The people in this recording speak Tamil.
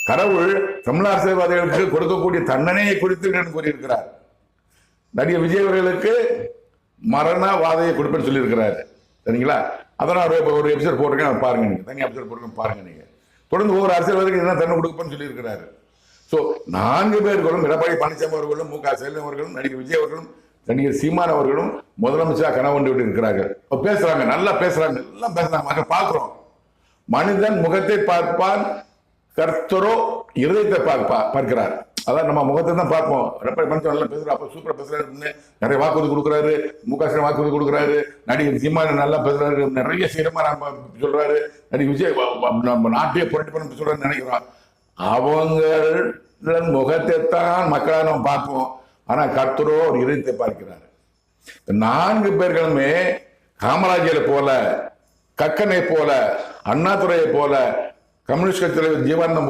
கடவுள் தமிழ் அரசியல்வாதிகளுக்கு கொடுக்கக்கூடிய தண்டனையை குறித்து கூறியிருக்கிறார். நடிகர் விஜய் அவர்களுக்கு மரண வாதையை கொடுப்பேன்னு சொல்லியிருக்கிறாரு. சரிங்களா? அதனால் ஒரு எபிசோட் போட்டிருக்கேன், பாருங்க. நீங்க தனி எபிசோட் போட்டிருக்கேன், பாருங்க. நீங்க தொடர்ந்து ஒவ்வொரு அரசியல்வாதிக்கு என்ன தண்டனை கொடுப்பேன்னு சொல்லியிருக்கிறாரு. ஸோ 4 பேர்களும், எடப்பாடி பழனிசாமி அவர்களும், மு.க. ஸ்டாலின் அவர்களும், நடிகர் விஜய் அவர்களும், நடிகர் சீமான் அவர்களும் முதலமைச்சராக கனவு கொண்டு விட்டு இருக்கிறார்கள். பேசுறாங்க, நல்லா பேசுறாங்க, எல்லாம் பேசுறாங்க, பார்க்கிறோம். மனிதன் முகத்தை பார்ப்பான், கர்த்தரோ இருதயத்தை பார்க்கிறார். அதான் நம்ம முகத்தை தான் பார்ப்போம். எடப்பாடி பழனிசாமி நல்லா பேசுறாரு, அப்ப சூப்பரா பேசுறாரு, நிறைய வாக்குறுதி கொடுக்குறாரு, மு.க. ஸ்டாலின் வாக்குறுதி கொடுக்குறாரு, நடிகர் சீமான் நல்லா பேசுறாரு, நிறைய சீரமா சொல்றாரு, நடிகர் விஜய் நம்ம நாட்டையே புரட்டி பண்ண சொல்றாரு நினைக்கிறோம். அவங்க முகத்தை தான் மக்களாக நம்ம பார்ப்போம். ஆனா கர்த்தரோ ஒரு இதயத்தை பார்க்கிறார். 4 பேர்களுமே காமராஜரை போல, கக்கனை போல, அண்ணாதுரையை போல, கம்யூனிஸ்ட் கட்சி தலைவர் ஜீவானந்தம்